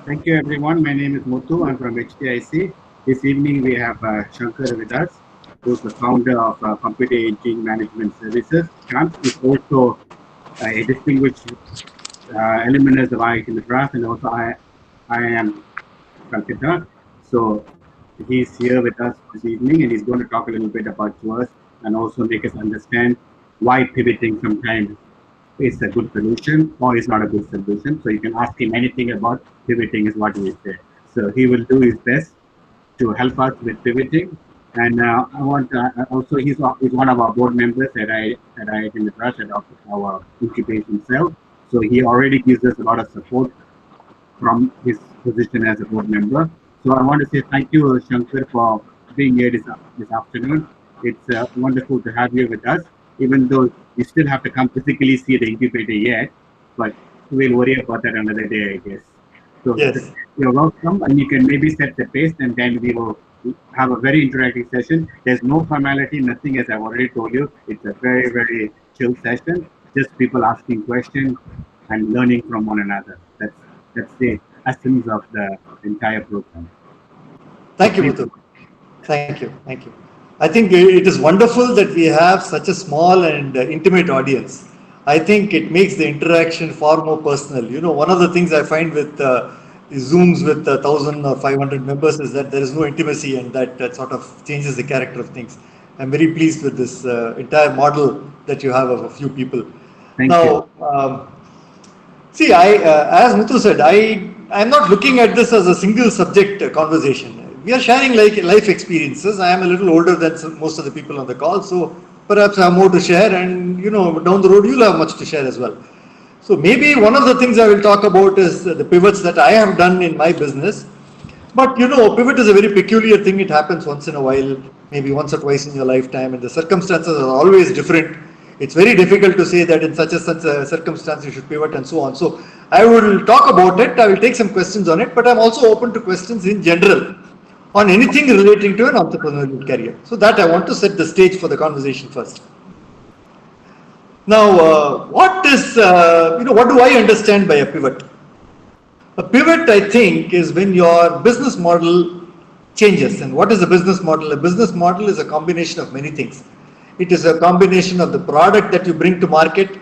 Thank you, everyone. My name is Muthu. I'm from HTIC. This evening, we have Shankar with us, who's the founder of Computer Engine Management Services. Shant is also a distinguished alumnus of IIT Madras, and also I am Calcutta. So he's here with us this evening, and he's going to talk a little bit about to us and also make us understand why pivoting sometimes is a good solution or is not a good solution. So you can ask him anything about pivoting is what he said. So he will do his best to help us with pivoting. And I want also he's one of our board members at IIT Madras at our incubation cell. So he already gives us a lot of support from his position as a board member. So I want to say thank you, Shankar, for being here this afternoon. It's wonderful to have you with us, even though you still have to come physically see the incubator yet, but we'll worry about that another day, I guess. So Yes. you're welcome, and you can maybe set the pace, and then we will have a very interactive session. There's no formality, nothing, as I've already told you. It's a very, very chill session, just people asking questions and learning from one another. That's the essence of the entire program. So Thank you, please, Muthu. Thank you. Thank you. I think it is wonderful that we have such a small and intimate audience. I think it makes the interaction far more personal. One of the things I find with Zooms with 1,500 members is that there is no intimacy, and that sort of changes the character of things. I'm very pleased with this entire model that you have of a few people. thank you. Now, see, as Muthu said, I'm not looking at this as a single subject conversation. We are sharing like life experiences. I am a little older than most of the people on the call, so perhaps I have more to share, and down the road you'll have much to share as well. So maybe one of the things I will talk about is the pivots that I have done in my business. But pivot is a very peculiar thing. It happens once in a while, maybe once or twice in your lifetime, and the circumstances are always different. It's very difficult to say that in such a circumstance you should pivot and so on. So I will talk about it. I will take some questions on it, but I'm also open to questions in general on anything relating to an entrepreneurial career. So that I want to set the stage for the conversation first. Now, what do I understand by a pivot? A pivot, I think, is when your business model changes. And what is a business model? A business model is a combination of many things. It is a combination of the product that you bring to market.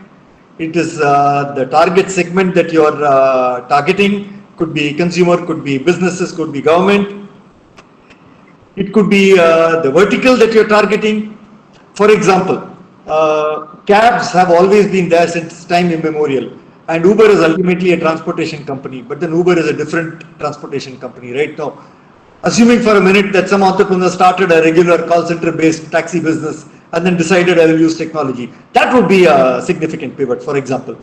It is the target segment that you are targeting. Could be consumer, could be businesses, could be government. It could be the vertical that you're targeting. For example, cabs have always been there since time immemorial. And Uber is ultimately a transportation company, but then Uber is a different transportation company right now. Assuming for a minute that some entrepreneur started a regular call center based taxi business and then decided I will use technology, that would be a significant pivot, for example.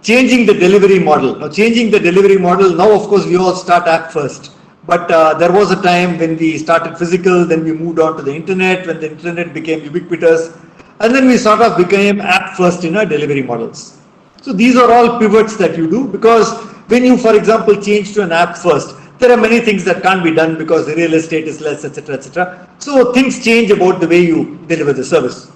Changing the delivery model. Now, changing the delivery model, now of course we all start app first. But there was a time when we started physical, then we moved on to the internet, when the internet became ubiquitous, and then we sort of became app first in our delivery models. So these are all pivots that you do, because when you, for example, change to an app first, there are many things that can't be done because the real estate is less, etc., etc. So things change about the way you deliver the service.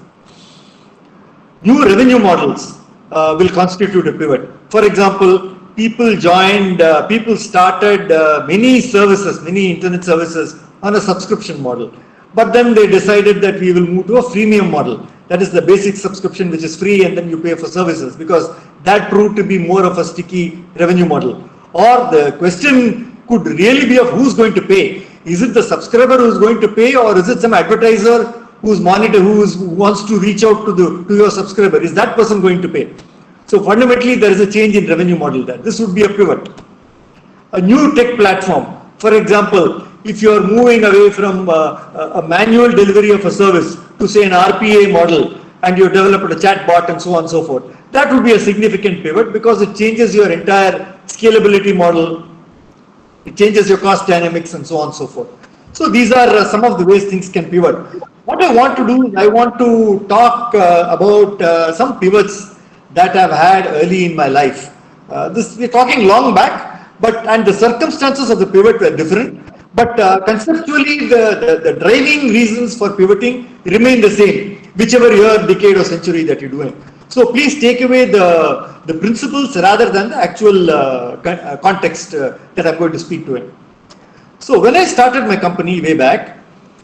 New revenue models will constitute a pivot. For example, people started many services, many internet services on a subscription model. But then they decided that we will move to a freemium model. That is the basic subscription, which is free, and then you pay for services, because that proved to be more of a sticky revenue model. Or the question could really be of who's going to pay. Is it the subscriber who's going to pay, or is it some advertiser who wants to reach out to your subscriber? Is that person going to pay? So fundamentally, there is a change in revenue model there. This would be a pivot. A new tech platform. For example, if you are moving away from a manual delivery of a service to say an RPA model, and you developed a chat bot and so on and so forth, that would be a significant pivot, because it changes your entire scalability model, it changes your cost dynamics and so on and so forth. So these are some of the ways things can pivot. What I want to do is I want to talk about some pivots that I've had early in my life. We're talking long back, and the circumstances of the pivot were different. But conceptually, the driving reasons for pivoting remain the same, whichever year, decade, or century that you're doing. So please take away the principles rather than the actual context that I'm going to speak to in. So when I started my company way back,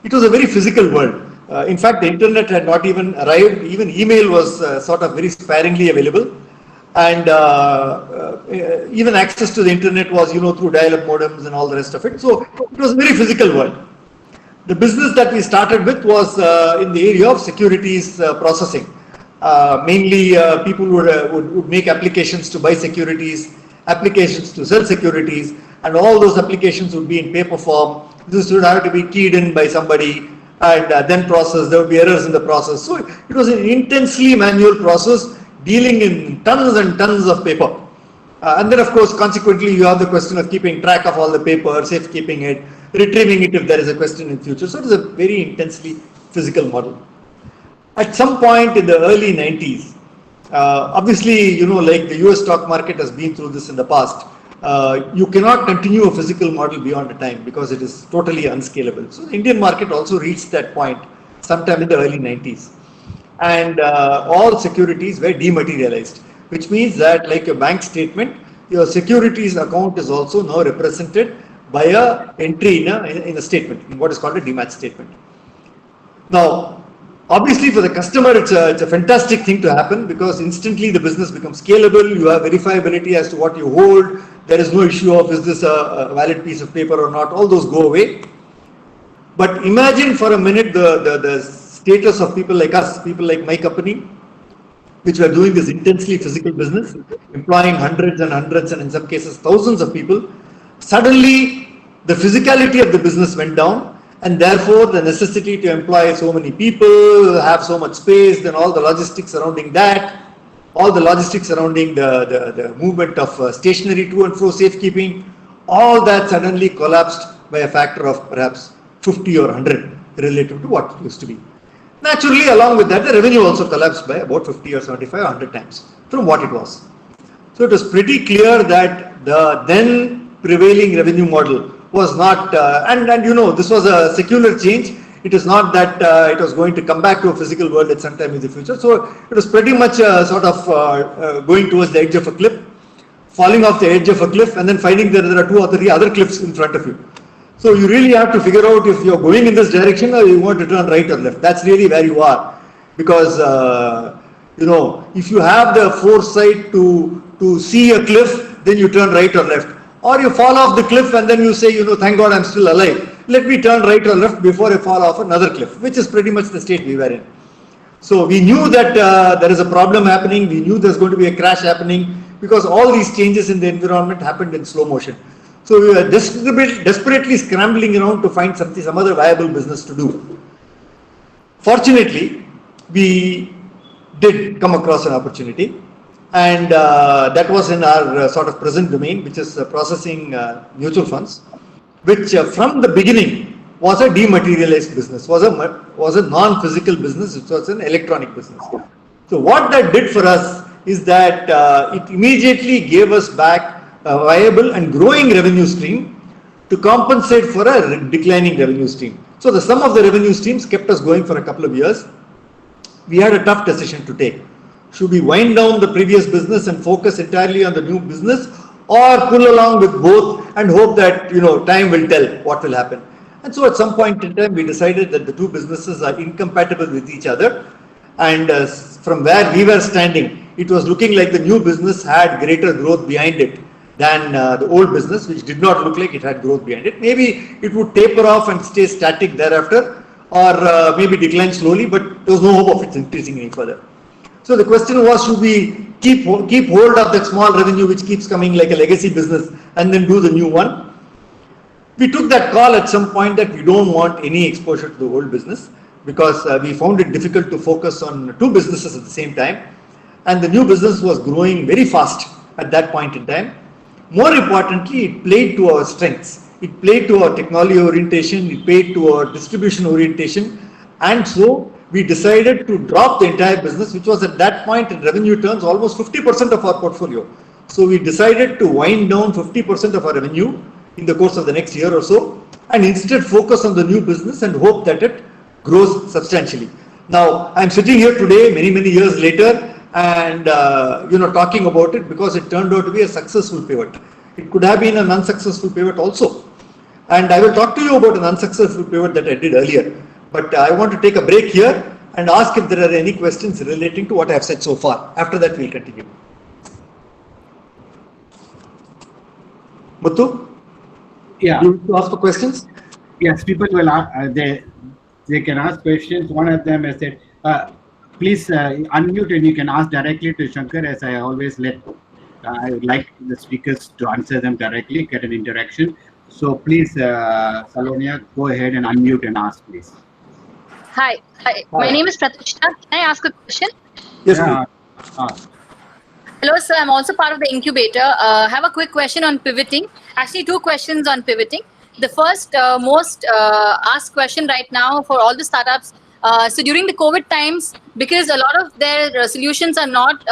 it was a very physical world. In fact, the internet had not even arrived. Even email was sort of very sparingly available, and even access to the internet was, through dial-up modems and all the rest of it. So it was a very physical world. The business that we started with was in the area of securities processing. Mainly, people would make applications to buy securities, applications to sell securities, and all those applications would be in paper form. This would have to be keyed in by somebody and then processed. There would be errors in the process. So it was an intensely manual process dealing in tons and tons of paper. And then, of course, consequently, you have the question of keeping track of all the paper, safekeeping it, retrieving it if there is a question in future. So it is a very intensely physical model. At some point in the early 90s, obviously, like the US stock market has been through this in the past, you cannot continue a physical model beyond a time because it is totally unscalable. So the Indian market also reached that point sometime in the early 90s. And all securities were dematerialized, which means that, like a bank statement, your securities account is also now represented by a entry in a statement, in what is called a demat statement. Now, obviously, for the customer, it's a fantastic thing to happen because instantly the business becomes scalable. You have verifiability as to what you hold. There is no issue of is this a valid piece of paper or not. All those go away. But imagine for a minute the status of people like us, people like my company, which were doing this intensely physical business, employing hundreds and hundreds and in some cases thousands of people. Suddenly, the physicality of the business went down, and therefore the necessity to employ so many people, have so much space, then all the logistics surrounding that, all the logistics surrounding the movement of stationery to and fro, safekeeping, all that suddenly collapsed by a factor of perhaps 50 or 100 relative to what it used to be. Naturally, along with that, the revenue also collapsed by about 50 or 75 or 100 times from what it was. So it was pretty clear that the then prevailing revenue model was not, this was a secular change. It is not that it was going to come back to a physical world at some time in the future. So it was pretty much sort of going towards the edge of a cliff, falling off the edge of a cliff, and then finding that there are 2 or 3 other cliffs in front of you. So you really have to figure out if you're going in this direction or you want to turn right or left. That's really where you are. Because, if you have the foresight to see a cliff, then you turn right or left. Or you fall off the cliff and then you say, thank God I'm still alive. Let me turn right or left before I fall off another cliff, which is pretty much the state we were in. So we knew that there is a problem happening. We knew there's going to be a crash happening because all these changes in the environment happened in slow motion. So we were desperately scrambling around to find some other viable business to do. Fortunately, we did come across an opportunity, and that was in our sort of present domain, which is processing mutual funds, which from the beginning was a dematerialized business, was a non-physical business, which was an electronic business. So what that did for us is that it immediately gave us back a viable and growing revenue stream to compensate for a declining revenue stream. So the sum of the revenue streams kept us going for a couple of years. We had a tough decision to take. Should we wind down the previous business and focus entirely on the new business, or pull along with both and hope that time will tell what will happen? And so at some point in time we decided that the two businesses are incompatible with each other, and from where we were standing, it was looking like the new business had greater growth behind it than the old business, which did not look like it had growth behind it. Maybe it would taper off and stay static thereafter, or maybe decline slowly, but there was no hope of it increasing any further. So the question was, should we keep hold of that small revenue which keeps coming like a legacy business and then do the new one? We took that call at some point that we don't want any exposure to the old business, because we found it difficult to focus on two businesses at the same time, and the new business was growing very fast at that point in time. More importantly, it played to our strengths. It played to our technology orientation, it played to our distribution orientation, and so we decided to drop the entire business, which was at that point in revenue terms almost 50% of our portfolio. So we decided to wind down 50% of our revenue in the course of the next year or so, and instead focus on the new business and hope that it grows substantially. Now, I'm sitting here today, many years later, and talking about it because it turned out to be a successful pivot. It could have been an unsuccessful pivot also. And I will talk to you about an unsuccessful pivot that I did earlier. But I want to take a break here and ask if there are any questions relating to what I have said so far. After that, we'll continue. Muthu? Yeah. You want to ask for questions? Yes, people will ask, they can ask questions. One of them has said, please unmute and you can ask directly to Shankar, as I always I would like the speakers to answer them directly, get an interaction. So please, Salonia, go ahead and unmute and ask, please. Hi. My name is Pratishtha. Can I ask a question? Yes, Yeah. Hello, sir. I'm also part of the incubator. I have a quick question on pivoting. Actually, two questions on pivoting. The first, most asked question right now for all the startups. So during the COVID times, because a lot of their solutions are not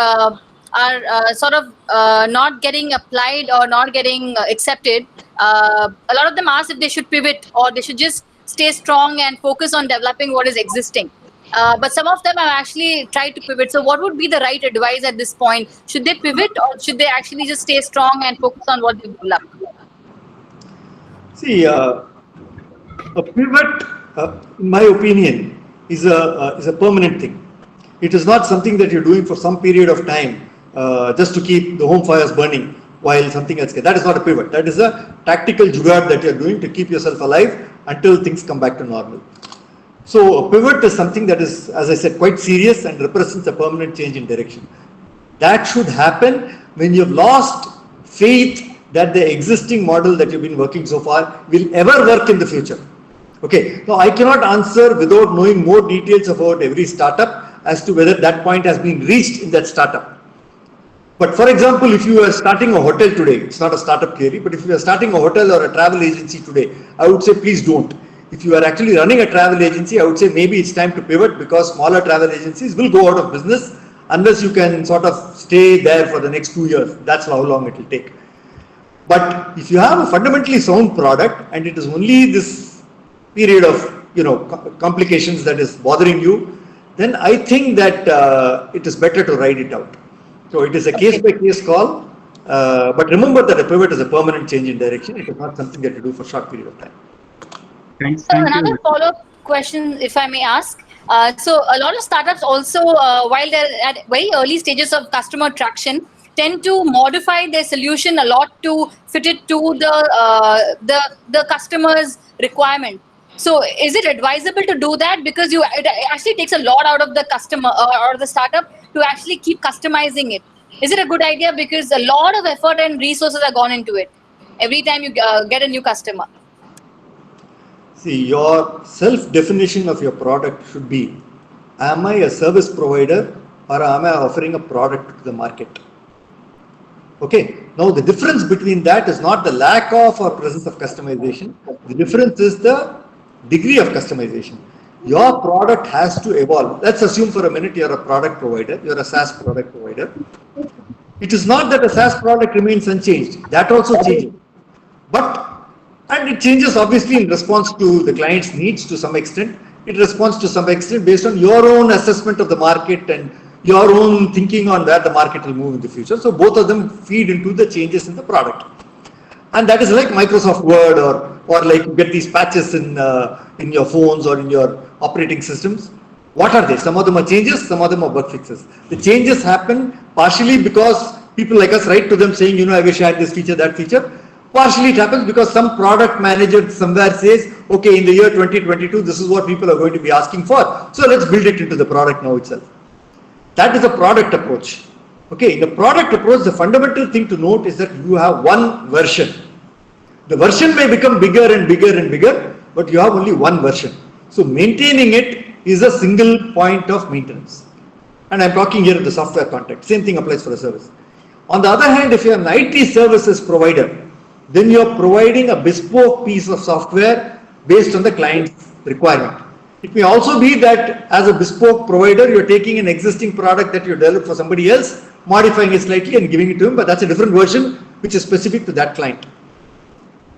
not getting applied or not getting accepted, a lot of them asked if they should pivot or they should just stay strong and focus on developing what is existing. But some of them have actually tried to pivot. So what would be the right advice at this point? Should they pivot or should they actually just stay strong and focus on what they've developed? See, a pivot, in my opinion, is a permanent thing. It is not something that you're doing for some period of time just to keep the home fires burning while something else. That is not a pivot. That is a tactical jugaad that you're doing to keep yourself alive until things come back to normal. So a pivot is something that is, as I said, quite serious and represents a permanent change in direction. That should happen when you've lost faith that the existing model that you've been working so far will ever work in the future. Okay, now I cannot answer without knowing more details about every startup as to whether that point has been reached in that startup. But for example, if you are starting a hotel today, it's not a startup clearly, but if you are starting a hotel or a travel agency today, I would say please don't. If you are actually running a travel agency, I would say maybe it's time to pivot because smaller travel agencies will go out of business unless you can sort of stay there for the next 2 years. That's how long it will take. But if you have a fundamentally sound product and it is only this period of complications that is bothering you, then I think that it is better to ride it out. So it is a case-by-case call. But remember that a pivot is a permanent change in direction. It is not something that you do for a short period of time. Thank Another you. follow-up question, if I may ask. So a lot of startups also, while they're at very early stages of customer traction, tend to modify their solution a lot to fit it to the customer's requirement. So is it advisable to do that? Because it actually takes a lot out of the customer or the startup to actually keep customizing it. Is it a good idea? Because a lot of effort and resources are gone into it every time you get a new customer. See, your self-definition of your product should be, am I a service provider or am I offering a product to the market? Okay, now the difference between that is not the lack of or presence of customization. The difference is the degree of customization. Your product has to evolve. Let's assume for a minute you're a product provider, you're a SaaS product provider. It is not that a SaaS product remains unchanged. That also changes. And it changes obviously in response to the client's needs to some extent. It responds to some extent based on your own assessment of the market and your own thinking on where the market will move in the future. So both of them feed into the changes in the product. And that is like Microsoft Word or like you get these patches in your phones or in your operating systems. What are they? Some of them are changes, some of them are bug fixes. The changes happen partially because people like us write to them saying, I wish I had this feature, that feature. Partially it happens because some product manager somewhere says, okay, in the year 2022, this is what people are going to be asking for. So let's build it into the product now itself. That is a product approach. Okay, in the product approach, the fundamental thing to note is that you have one version. The version may become bigger and bigger and bigger, but you have only one version. So maintaining it is a single point of maintenance. And I'm talking here in the software context. Same thing applies for a service. On the other hand, if you're an IT services provider, then you're providing a bespoke piece of software based on the client's requirement. It may also be that as a bespoke provider, you're taking an existing product that you developed for somebody else, modifying it slightly and giving it to him, but that's a different version which is specific to that client.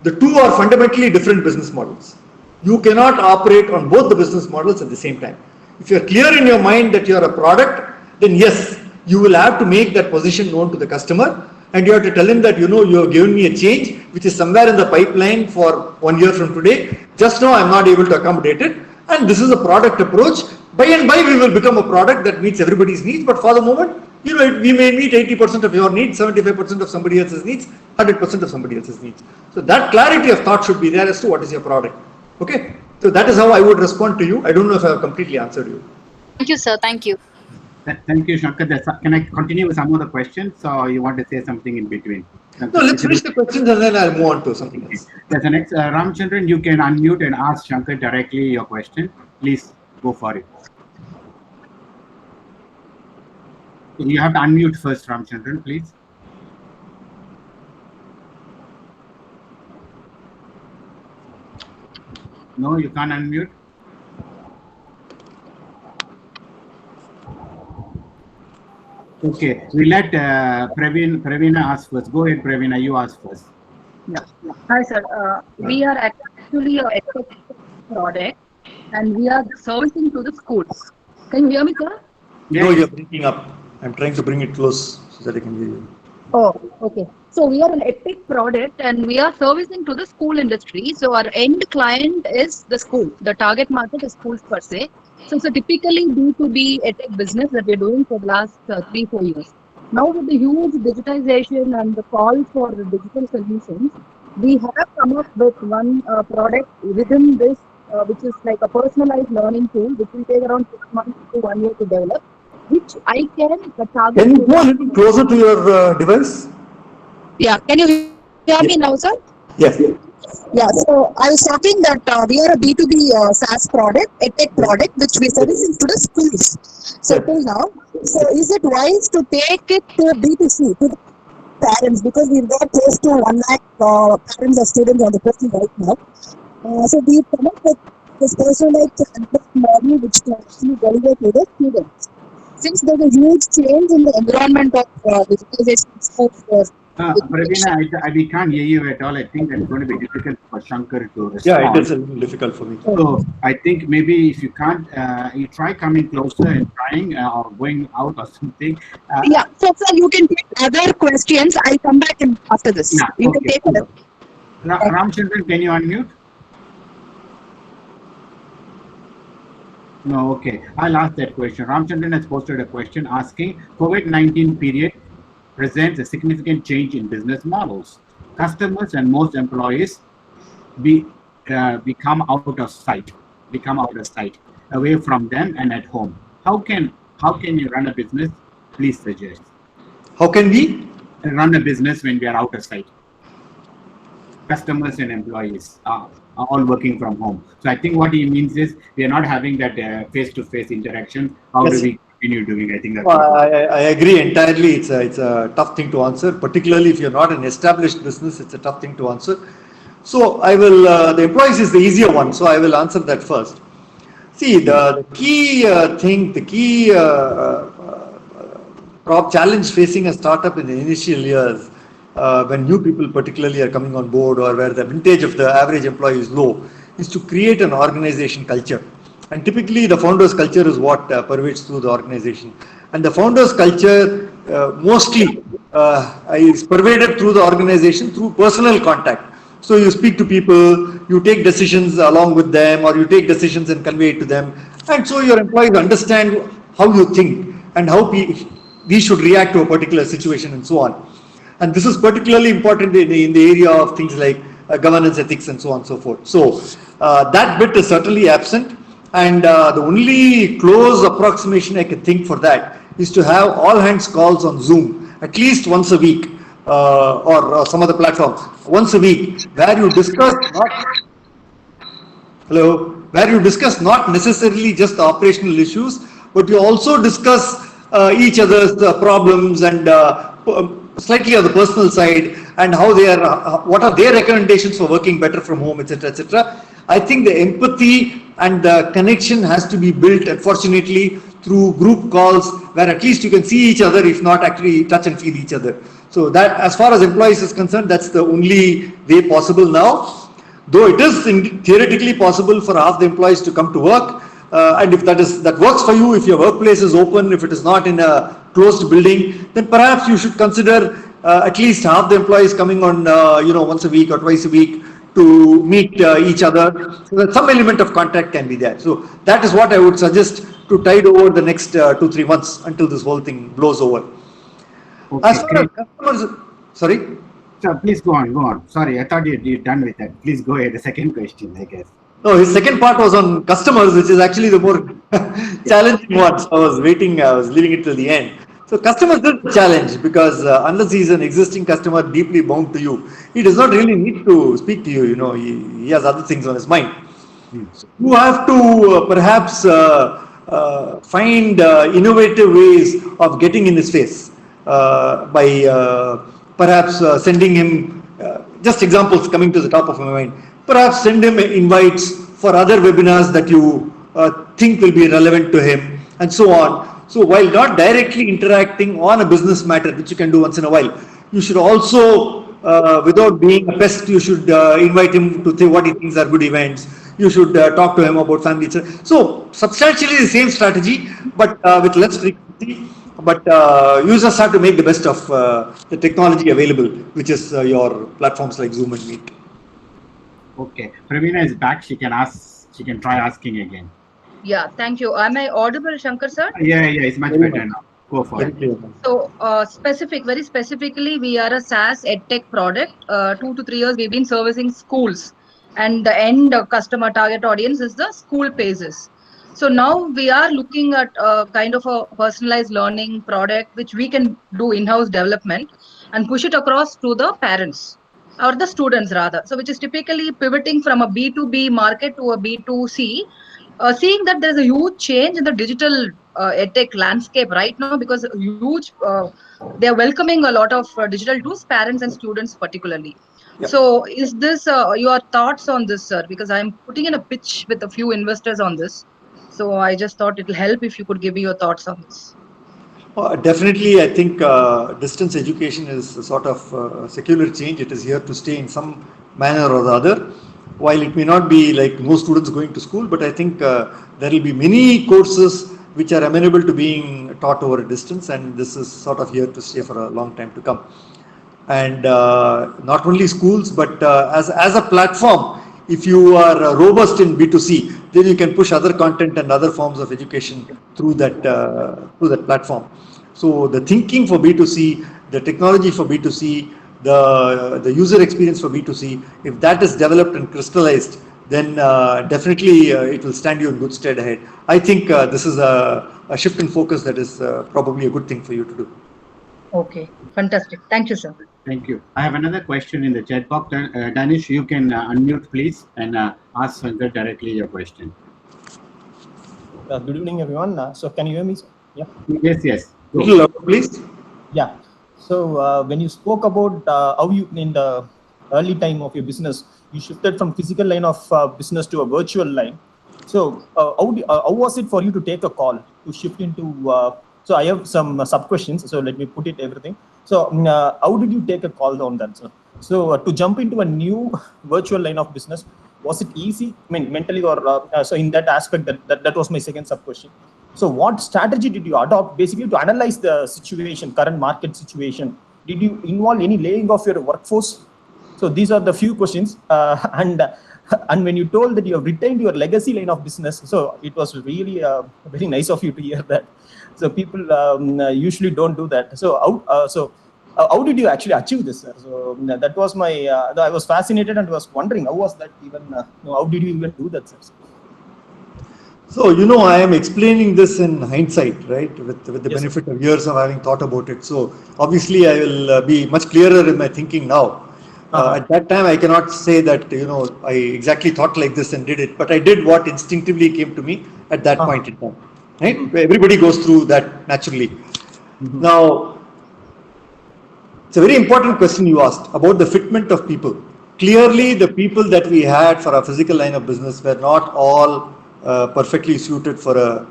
The two are fundamentally different business models. You cannot operate on both the business models at the same time. If you're clear in your mind that you're a product, then yes, you will have to make that position known to the customer, and you have to tell him that, you have given me a change which is somewhere in the pipeline for 1 year from today. Just now I'm not able to accommodate it, and this is a product approach. By and by we will become a product that meets everybody's needs, but for the moment, we may meet 80% of your needs, 75% of somebody else's needs, 100% of somebody else's needs. So that clarity of thought should be there as to what is your product. Okay, so that is how I would respond to you. I don't know if I have completely answered you. Thank you, sir. Thank you. Thank you, Shankar. Can I continue with some of the questions, or you want to say something in between? No, let's finish the questions and then I'll move on to something else. There's the next, Ramchandran, you can unmute and ask Shankar directly your question. Please go for it. You have to unmute first, Ramchandran, please. No, you can't unmute. Okay, we let Pravina ask first. Go ahead, Pravina, you ask first. Yeah. Hi, sir. We are actually a product and we are servicing to the schools. Can you hear me, sir? Yes. No, you're breaking up. I'm trying to bring it close so that I can hear you. Oh, okay. So we are an EdTech product and we are servicing to the school industry. So our end client is the school. The target market is schools per se. So it's a typically B2B EdTech business that we're doing for the last 3-4 years. Now with the huge digitization and the call for the digital solutions, we have come up with one product within this, which is like a personalized learning tool, which will take around 6 months to 1 year to develop, which I can target. Can you go a little closer to your device? Yeah, can you hear me now, sir? Yes. Yeah, so I was talking that we are a B2B SaaS product, a tech product, which we service to the schools. So till now, so is it wise to take it to B2C, to the parents, because we've got close to 1 lakh parents or students on the portal right now. So we come up with this personalized model which can actually deliver to the students. Since there's a huge change in the environment of digitization schools. Pravina, we can't hear you at all. I think that's going to be difficult for Shankar to respond. Yeah, it is a little difficult for me. So I think maybe if you can't, you try coming closer and trying or going out or something. Yeah, so sir, you can take other questions. I'll come back after this. Yeah, You okay. can take it. Ramchandran, can you unmute? No, okay. I'll ask that question. Ramchandran has posted a question asking, COVID-19 period presents a significant change in business models. Customers and most employees become out of sight, away from them and at home. How can you run a business? Please suggest. How can we run a business when we are out of sight? Customers and employees are all working from home. So I think what he means is we are not having that face-to-face interaction. How do we continue doing? I think that's. I agree entirely. It's a tough thing to answer, particularly if you're not an established business. It's a tough thing to answer. So I will. The employees is the easier one. So I will answer that first. See, the key thing, the key challenge facing a startup in the initial years, when new people particularly are coming on board or where the vintage of the average employee is low, is to create an organization culture. And typically the founder's culture is what pervades through the organization. And the founder's culture mostly is pervaded through the organization through personal contact. So you speak to people, you take decisions along with them, or you take decisions and convey it to them. And so your employees understand how you think and how we should react to a particular situation and so on. And this is particularly important in the area of things like governance ethics and so on and so forth. So that bit is certainly absent. And the only close approximation I can think for that is to have all hands calls on Zoom at least once a week or some other platform once a week where you discuss not necessarily just the operational issues, but you also discuss each other's problems and slightly on the personal side and how they are, what are their recommendations for working better from home, etc., etc. I think the empathy and the connection has to be built, unfortunately, through group calls where at least you can see each other, if not actually touch and feel each other. So that, as far as employees is concerned, that's the only way possible now. Though it is theoretically possible for half the employees to come to work, and if that works for you, if your workplace is open, if it is not in a closed building, then perhaps you should consider at least half the employees coming on, once a week or twice a week to meet each other, so that some element of contact can be there. So that is what I would suggest to tide over the next 2-3 months until this whole thing blows over. Okay, As far as customers, sorry. So please go on. Sorry, I thought you're done with that. Please go ahead. The second question, I guess. No, his second part was on customers, which is actually the more challenging one. So I was leaving it till the end. So customers is a challenge because unless he's an existing customer deeply bound to you, he does not really need to speak to you. He has other things on his mind. So you have to perhaps find innovative ways of getting in his face by perhaps sending him, just examples coming to the top of my mind, perhaps send him invites for other webinars that you think will be relevant to him, and so on. So while not directly interacting on a business matter, which you can do once in a while, you should also, without being a pest, you should invite him to say what he thinks are good events. You should talk to him about family. So substantially the same strategy, but with less frequency. But users have to make the best of the technology available, which is your platforms like Zoom and Meet. Okay, Praveena is back. She can try asking again. Yeah, thank you. Am I audible, Shankar sir? Yeah, it's much better now. Go for it. So, very specifically, we are a SaaS EdTech product. 2 to 3 years, we've been servicing schools, and the end customer target audience is the school pages. So now we are looking at kind of a personalized learning product, which we can do in-house development and push it across to the parents or the students rather. So which is typically pivoting from a B2B market to a B2C, seeing that there's a huge change in the digital edtech landscape right now, because they're welcoming a lot of digital tools, parents and students particularly. Yep. So is this your thoughts on this, sir? Because I'm putting in a pitch with a few investors on this. So I just thought it'll help if you could give me your thoughts on this. Definitely, I think distance education is a sort of secular change. It is here to stay in some manner or the other. While it may not be like most students going to school, but I think there will be many courses which are amenable to being taught over a distance, and this is sort of here to stay for a long time to come. And not only schools, but as a platform, if you are robust in B2C, then you can push other content and other forms of education through that platform. So the thinking for B2C, the technology for B2C, the user experience for B2C, if that is developed and crystallized, then definitely it will stand you in good stead ahead. I think this is a shift in focus that is probably a good thing for you to do. Okay, fantastic. Thank you, sir. Thank you. I have another question in the chat box. Danish, you can unmute, please, and ask Shankar directly your question. Good evening, everyone. So can you hear me? Yeah. Yes. A little louder, please. Yeah. So when you spoke about how you, in the early time of your business, you shifted from physical line of business to a virtual line. So how was it for you to take a call to shift into? So I have some sub questions. So let me put it everything. So how did you take a call on that, sir? So to jump into a new virtual line of business, was it easy? I mean, mentally or so in that aspect, that was my second sub question. So what strategy did you adopt basically to analyze the situation, current market situation? Did you involve any laying of your workforce? So these are the few questions. And when you told that you have retained your legacy line of business, so it was really very nice of you to hear that. So people usually don't do that. So how did you actually achieve this, sir? So that was my. I was fascinated and was wondering how was that even? How did you even do that, sir? So I am explaining this in hindsight, right? With the benefit of years of having thought about it. So obviously, I will be much clearer in my thinking now. At that time, I cannot say that I exactly thought like this and did it, but I did what instinctively came to me at that point in time. Right? Everybody goes through that naturally. Mm-hmm. Now, it's a very important question you asked about the fitment of people. Clearly, the people that we had for our physical line of business were not all perfectly suited for a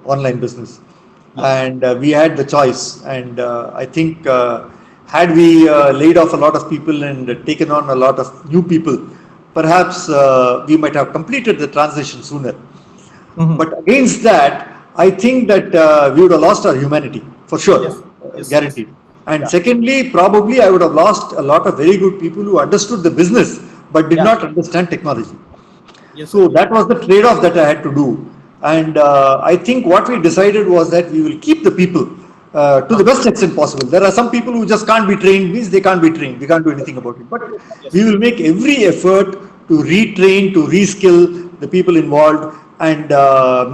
online business, and we had the choice. And I think had we laid off a lot of people and taken on a lot of new people, perhaps we might have completed the transition sooner. But against that, I think that we would have lost our humanity for sure, guaranteed. And secondly, probably I would have lost a lot of very good people who understood the business but did not understand technology. So that was the trade-off that I had to do. And I think what we decided was that we will keep the people to the best extent possible. There are some people who just can't be trained, means they can't be trained. We can't do anything about it. But we will make every effort to retrain, to reskill the people involved, and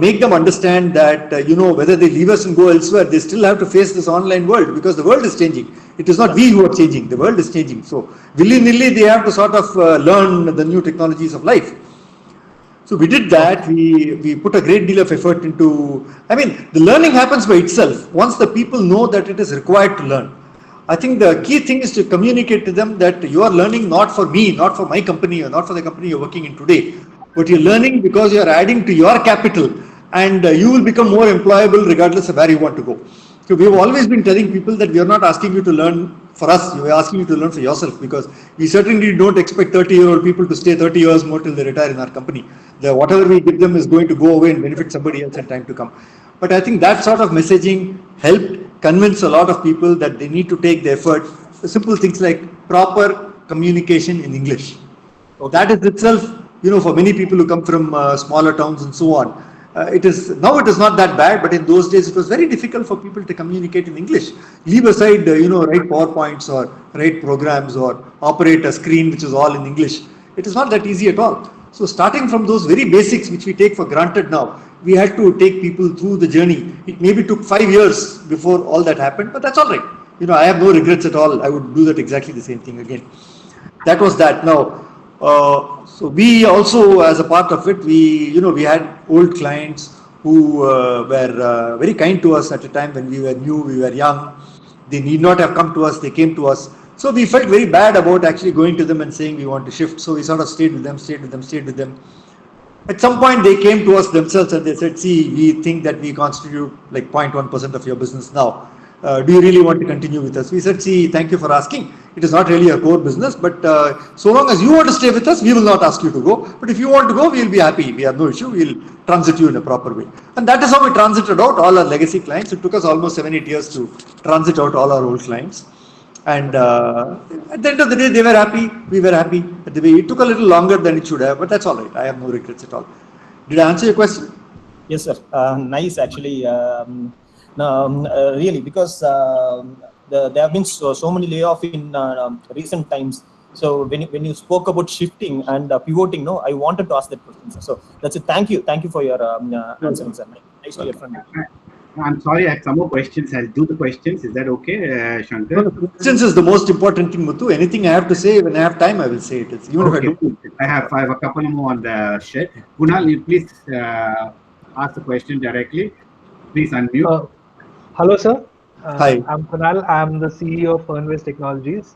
make them understand that, whether they leave us and go elsewhere, they still have to face this online world, because the world is changing. It is not we who are changing, the world is changing. So willy-nilly they have to sort of learn the new technologies of life. So we did that. We put a great deal of effort into, the learning happens by itself once the people know that it is required to learn. I think the key thing is to communicate to them that you are learning not for me, not for my company, or not for the company you're working in today, but you're learning because you're adding to your capital, and you will become more employable regardless of where you want to go. So we've always been telling people that we are not asking you to learn for us, we are asking you to learn for yourself, because we certainly don't expect 30-year-old people to stay 30 years more till they retire in our company. Whatever we give them is going to go away and benefit somebody else in time to come. But I think that sort of messaging helped convince a lot of people that they need to take the effort. Simple things like proper communication in English. That is itself, for many people who come from smaller towns and so on, it is not that bad, but in those days it was very difficult for people to communicate in English. Leave aside, write PowerPoints or write programs or operate a screen which is all in English. It is not that easy at all. So starting from those very basics which we take for granted now, we had to take people through the journey. It maybe took 5 years before all that happened, but that's all right. I have no regrets at all. I would do that exactly the same thing again. That was that. Now, so we also, as a part of it, we had old clients who were very kind to us at a time when we were new, we were young. They need not have come to us, they came to us. So we felt very bad about actually going to them and saying we want to shift. So we sort of stayed with them. At some point they came to us themselves and they said, see, we think that we constitute like 0.1% of your business now. Do you really want to continue with us? We said, see, thank you for asking. It is not really a core business, but so long as you want to stay with us, we will not ask you to go. But if you want to go, we will be happy. We have no issue. We will transit you in a proper way. And that is how we transited out all our legacy clients. It took us almost 7-8 years to transit out all our old clients. And at the end of the day, they were happy. We were happy. It took a little longer than it should have, but that's all right. I have no regrets at all. Did I answer your question? Yes, sir. Nice, actually. Really, because there have been so many layoffs in recent times. So when you spoke about shifting and pivoting, I wanted to ask that question, sir. So that's it. Thank you for your answer, sir. Nice to hear from you. I'm sorry, I have some more questions. I'll do the questions. Is that okay, Shankar? No, the questions is the most important thing, Muthu. Anything I have to say, when I have time, I will say it. Even okay. if I have a couple more on the shed. Kunal, you please ask the question directly. Please unmute. Hello, sir. Hi. I'm Kunal. I'm the CEO of Fernways Technologies.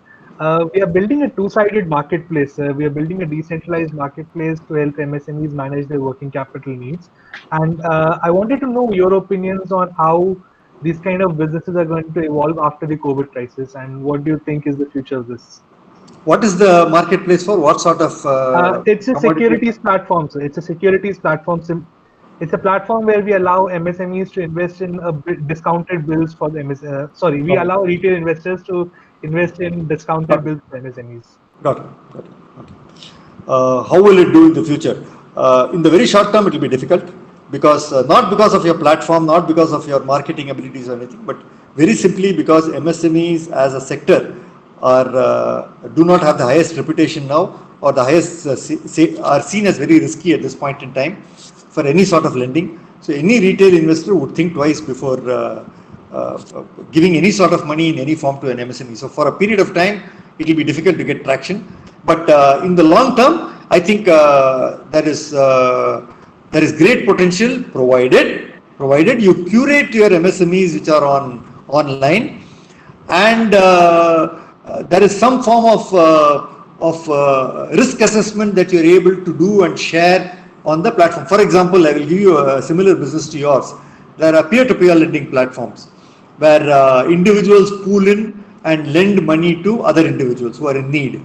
We are building a two-sided marketplace. We are building a decentralized marketplace to help MSMEs manage their working capital needs. And I wanted to know your opinions on how these kind of businesses are going to evolve after the COVID crisis, and what do you think is the future of this? What is the marketplace for? What sort of? It's a securities platform. So it's a securities platform. It's a platform where we allow MSMEs to invest in discounted bills for the we allow retail investors to invest in discounted bills for MSMEs. Got it. How will it do in the future? In the very short term, it will be difficult because not because of your platform, not because of your marketing abilities or anything, but very simply because MSMEs as a sector do not have the highest reputation now, or the highest are seen as very risky at this point in time for any sort of lending. So any retail investor would think twice before giving any sort of money in any form to an MSME. So for a period of time, it will be difficult to get traction. But in the long term, I think there is great potential provided you curate your MSMEs which are online, and there is some form of risk assessment that you are able to do and share on the platform. For example, I will give you a similar business to yours. There are peer-to-peer lending platforms where individuals pool in and lend money to other individuals who are in need.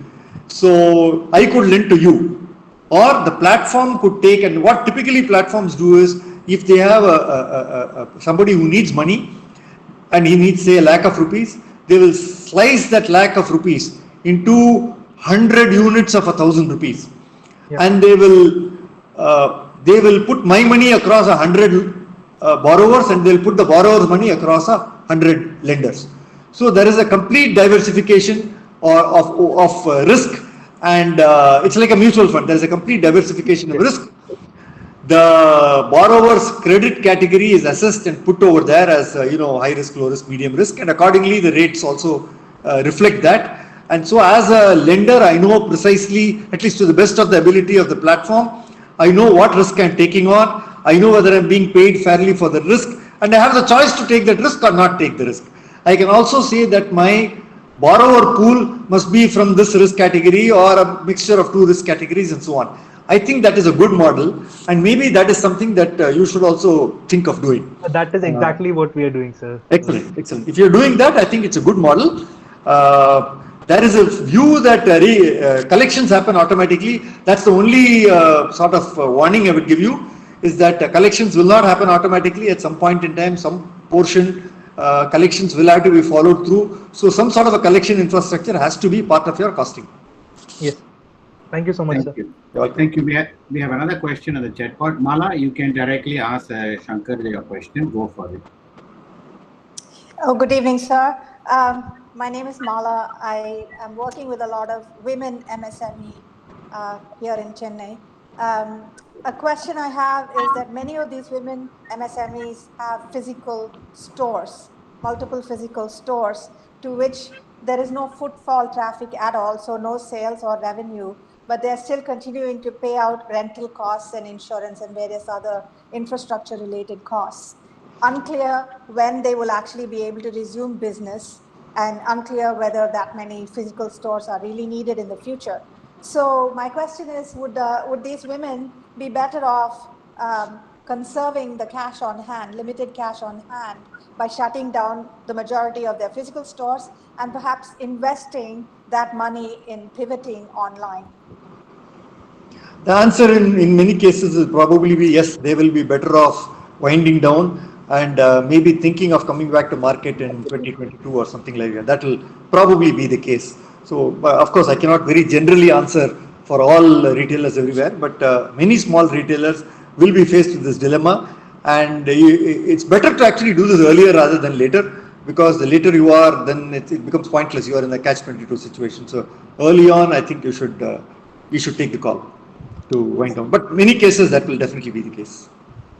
So I could lend to you, or the platform could take, and what typically platforms do is if they have somebody who needs money and he needs say ₹1,00,000, they will slice that ₹1,00,000 into 100 units of ₹1,000, and they will put my money across 100 borrowers, and they'll put the borrower's money across 100 lenders. So there is a complete diversification of risk, and it's like a mutual fund. There is a complete diversification of risk. The borrower's credit category is assessed and put over there as high risk, low risk, medium risk, and accordingly the rates also reflect that. And so as a lender, I know precisely, at least to the best of the ability of the platform, I know what risk I'm taking on. I know whether I'm being paid fairly for the risk, and I have the choice to take that risk or not take the risk. I can also say that my borrower pool must be from this risk category or a mixture of two risk categories and so on. I think that is a good model, and maybe that is something that you should also think of doing. That is exactly what we are doing, sir. Excellent, excellent. If you're doing that, I think it's a good model. There is a view that collections happen automatically. That's the only sort of warning I would give you, is that collections will not happen automatically. At some point in time, some portion collections will have to be followed through. So some sort of a collection infrastructure has to be part of your costing. Yes. Thank you so much, Thank sir. you. Thank you. We have another question on the chat board. Mala, you can directly ask Shankar your question. Go for it. Oh, good evening, sir. My name is Mala. I am working with a lot of women MSME here in Chennai. A question I have is that many of these women MSMEs have physical stores, multiple physical stores, to which there is no footfall traffic at all, so no sales or revenue, but they're still continuing to pay out rental costs and insurance and various other infrastructure related costs. Unclear when they will actually be able to resume business, and unclear whether that many physical stores are really needed in the future. So my question is, would these women be better off conserving the cash on hand, limited cash on hand, by shutting down the majority of their physical stores and perhaps investing that money in pivoting online? The answer in many cases will probably be yes, they will be better off winding down and maybe thinking of coming back to market in 2022 or something like that. That will probably be the case. So, of course, I cannot very generally answer for all retailers everywhere, but many small retailers will be faced with this dilemma, and it's better to actually do this earlier rather than later, because the later you are, then it becomes pointless. You are in a catch-22 situation. So early on, I think you should take the call to wind down. But many cases that will definitely be the case.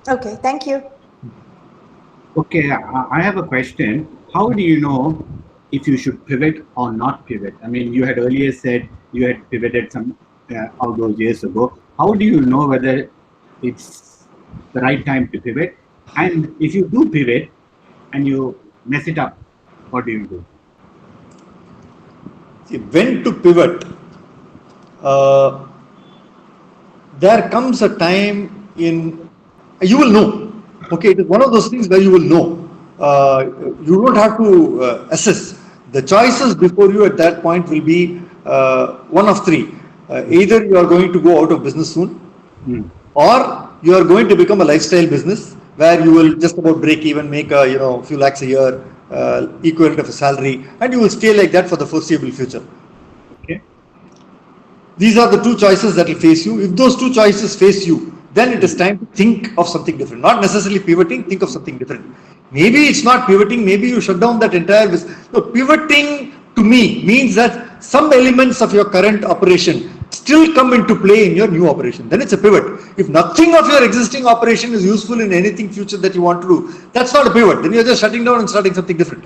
Okay, thank you. Okay, I have a question. How do you know if you should pivot or not pivot? I mean, you had earlier said you had pivoted some all those years ago. How do you know whether it's the right time to pivot? And if you do pivot and you mess it up, what do you do? See, when to pivot? There comes a time you will know. Okay, it is one of those things where you will know. You don't have to assess. The choices before you at that point will be one of three. Either you are going to go out of business soon, or you are going to become a lifestyle business where you will just about break even, make a few lakhs a year, equivalent of a salary, and you will stay like that for the foreseeable future. Okay. These are the two choices that will face you. If those two choices face you, then it is time to think of something different. Not necessarily pivoting, think of something different. Maybe it's not pivoting, maybe you shut down that entire business. No, pivoting to me means that some elements of your current operation still come into play in your new operation. Then it's a pivot. If nothing of your existing operation is useful in anything future that you want to do, that's not a pivot. Then you're just shutting down and starting something different.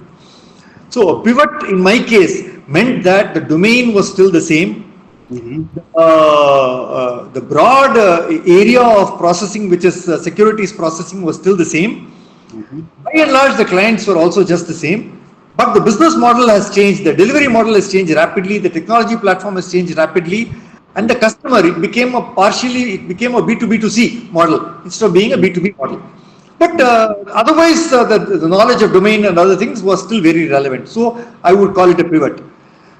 So a pivot in my case meant that the domain was still the same. The broad area of processing, which is securities processing, was still the same. By and large, the clients were also just the same, but the business model has changed, the delivery model has changed rapidly, the technology platform has changed rapidly, and the customer, it became a B2B2C model instead of being a B2B model. But otherwise, the knowledge of domain and other things was still very relevant. So I would call it a pivot.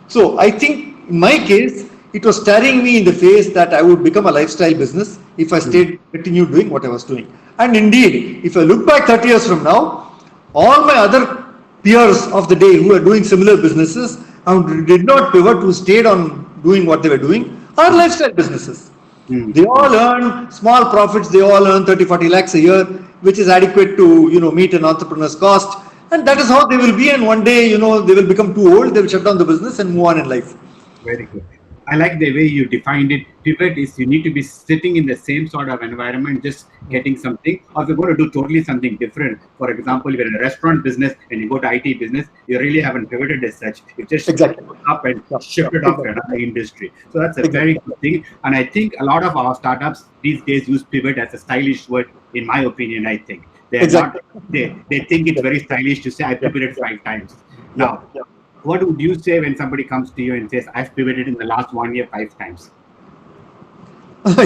So I think in my case, it was staring me in the face that I would become a lifestyle business if I continued doing what I was doing. And indeed, if I look back 30 years from now, all my other peers of the day who are doing similar businesses and did not pivot, who stayed on doing what they were doing, are lifestyle businesses. They all earn small profits, they all earn 30-40 lakhs a year, which is adequate to, meet an entrepreneur's cost. And that is how they will be. And one day, they will become too old, they will shut down the business and move on in life. Very good. I like the way you defined it. Pivot is you need to be sitting in the same sort of environment, just getting something, or if you're going to do totally something different. For example, you're in a restaurant business and you go to IT business, you really haven't pivoted as such. You just up and shifted off to another industry. So that's a very good thing. And I think a lot of our startups these days use pivot as a stylish word, in my opinion, I think. They're not, they think it's very stylish to say, I pivoted 5 times. Now, what would you say when somebody comes to you and says, I've pivoted in the last 1 year 5 times?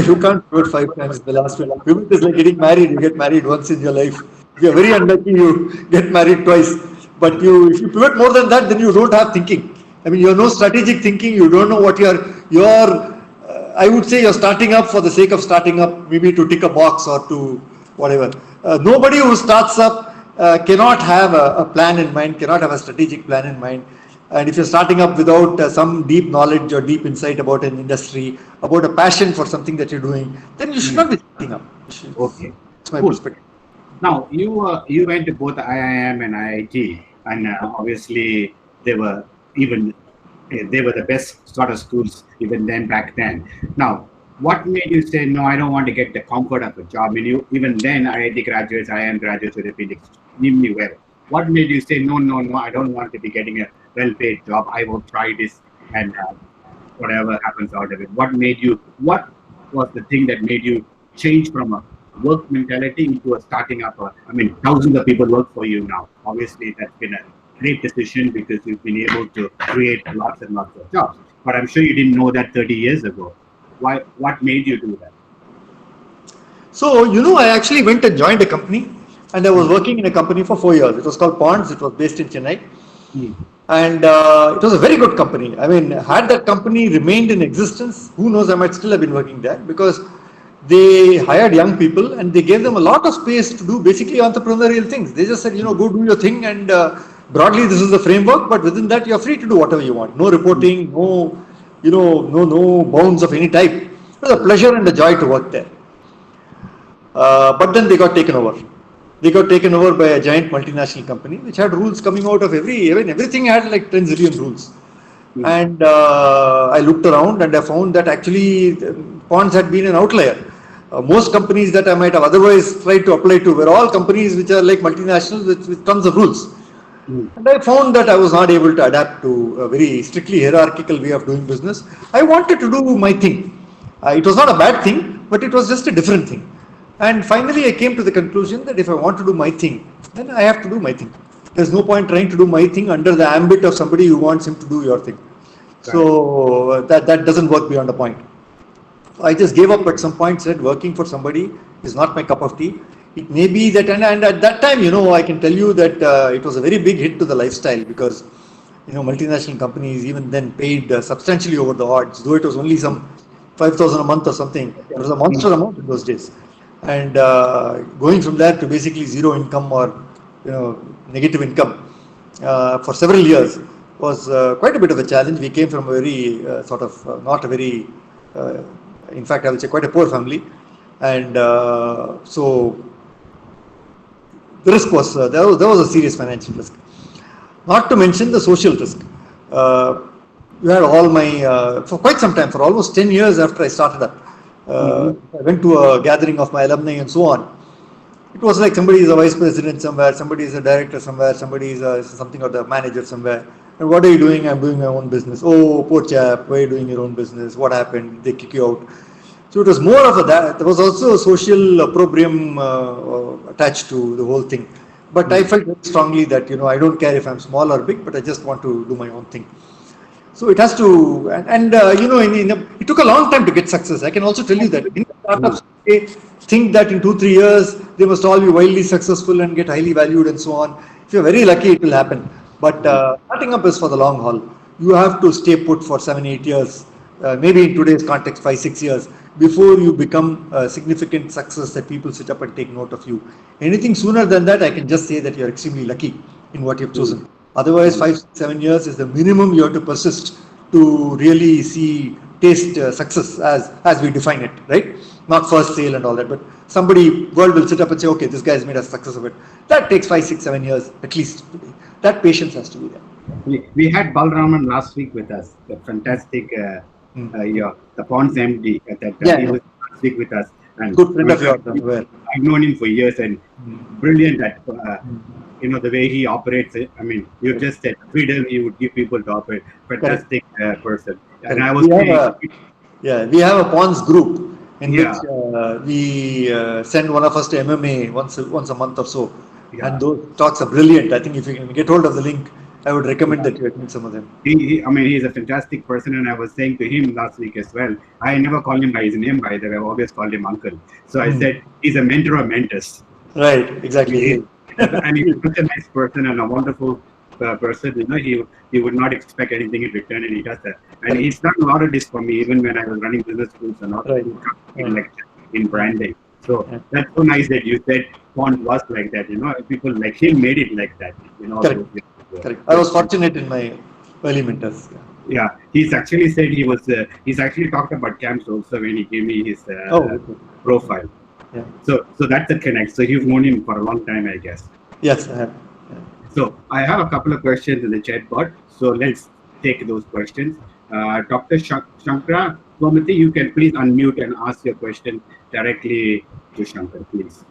You can't pivot 5 times in the last 1 year. Pivot is like getting married. You get married once in your life. If you're very unlucky, you get married twice. But if you pivot more than that, then you don't have thinking. I mean, you have no strategic thinking. You don't know what I would say you're starting up for the sake of starting up, maybe to tick a box or to whatever. Nobody who starts up cannot have a plan in mind, cannot have a strategic plan in mind. And if you're starting up without some deep knowledge or deep insight about an industry, about a passion for something that you're doing, then you should not be starting up. Okay. That's my perspective. Now, you went to both IIM and IIT, and obviously they were the best sort of schools even then, back then. Now, what made you say, no, I don't want to get the comfort of a job? Even then, IIT graduates, IIM graduates would have been extremely well. What made you say, no, I don't want to be getting a well-paid job. I will try this and whatever happens out of it. What was the thing that made you change from a work mentality into a starting up? Thousands of people work for you now. Obviously, that's been a great decision because you've been able to create lots and lots of jobs. But I'm sure you didn't know that 30 years ago. What made you do that? So, I actually went and joined a company, and I was working in a company for 4 years. It was called Ponds. It was based in Chennai. And it was a very good company. Had that company remained in existence, who knows, I might still have been working there, because they hired young people and they gave them a lot of space to do basically entrepreneurial things. They just said, go do your thing, and broadly this is the framework, but within that you're free to do whatever you want. No reporting, no bounds of any type. It was a pleasure and a joy to work there. But then they got taken over. They got taken over by a giant multinational company which had rules coming out of everything had like 10 zillion rules. And I looked around and I found that actually Ponds had been an outlier. Most companies that I might have otherwise tried to apply to were all companies which are like multinationals with tons of rules. And I found that I was not able to adapt to a very strictly hierarchical way of doing business. I wanted to do my thing. It was not a bad thing, but it was just a different thing. And finally, I came to the conclusion that if I want to do my thing, then I have to do my thing. There's no point trying to do my thing under the ambit of somebody who wants him to do your thing. So that doesn't work beyond a point. I just gave up at some point, said working for somebody is not my cup of tea. It may be that, and at that time, I can tell you that it was a very big hit to the lifestyle because, multinational companies even then paid substantially over the odds, though it was only some 5,000 a month or something. It was a monster amount in those days. And going from there to basically zero income or, negative income for several years was quite a bit of a challenge. We came from a very not a very, in fact, I would say quite a poor family. And so the risk was, there was a serious financial risk. Not to mention the social risk. You had all my, for quite some time, for almost 10 years after I started up, I went to a gathering of my alumni and so on. It was like somebody is a vice president somewhere, somebody is a director somewhere, somebody is something or the manager somewhere. And what are you doing? I'm doing my own business. Oh, poor chap, why are you doing your own business? What happened? They kick you out. So it was more of that. There was also a social opprobrium attached to the whole thing. But I felt very strongly that, I don't care if I'm small or big, but I just want to do my own thing. So it has to, it took a long time to get success. I can also tell you that in startups, they think that in 2-3 years, they must all be wildly successful and get highly valued and so on. If you're very lucky, it will happen. But starting up is for the long haul. You have to stay put for 7-8 years maybe in today's context, 5-6 years, before you become a significant success that people sit up and take note of you. Anything sooner than that, I can just say that you're extremely lucky in what you've chosen. Otherwise, 5-7 years is the minimum you have to persist to really taste success as we define it, right? Not first sale and all that, but world will sit up and say, okay, this guy has made a success of it. That takes 5-6-7 years at least. That patience has to be there. We had Balraman last week with us, the fantastic, the Ponds MD. He was last week with us. And good friend of yours. I've known him for years and brilliant at, the way he operates. I mean, you just said freedom he would give people to operate. Fantastic person. Correct. And I was we have a Ponds group in which we send one of us to MMA once a month or so. Yeah. And those talks are brilliant. I think if you can get hold of the link, I would recommend that you attend some of them. He's a fantastic person, and I was saying to him last week as well. I never call him by his name, by the way. I always called him uncle. So I said he's a mentor of mentors. Right, exactly. And he's such a nice person and a wonderful person. He would not expect anything in return, and he does that. And he's done a lot of this for me, even when I was running business schools and all. In branding. So that's so nice that you said Pond was like that. People like him made it like that. Correct. I was fortunate in my early mentors. Yeah, he's actually said he's actually talked about camps also when he gave me his profile. Yeah. So that's a connect. So you've known him for a long time, I guess. Yes, I have. Yeah. So I have a couple of questions in the chat bot. So let's take those questions. Dr. Shankara Gomati, you can please unmute and ask your question directly to Shankar, please.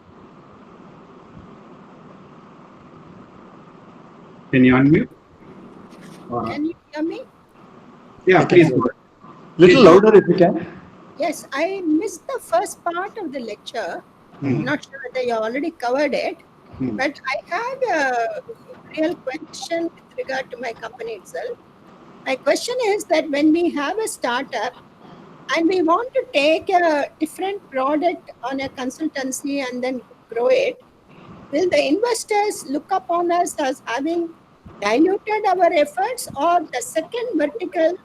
Can you unmute? Can you hear me? Yeah, please. Little louder if you can. Yes, I missed the first part of the lecture. Not sure whether you already covered it, but I had a real question with regard to my company itself. My question is that when we have a startup and we want to take a different product on a consultancy and then grow it, will the investors look upon us as having diluted our efforts, or the second vertical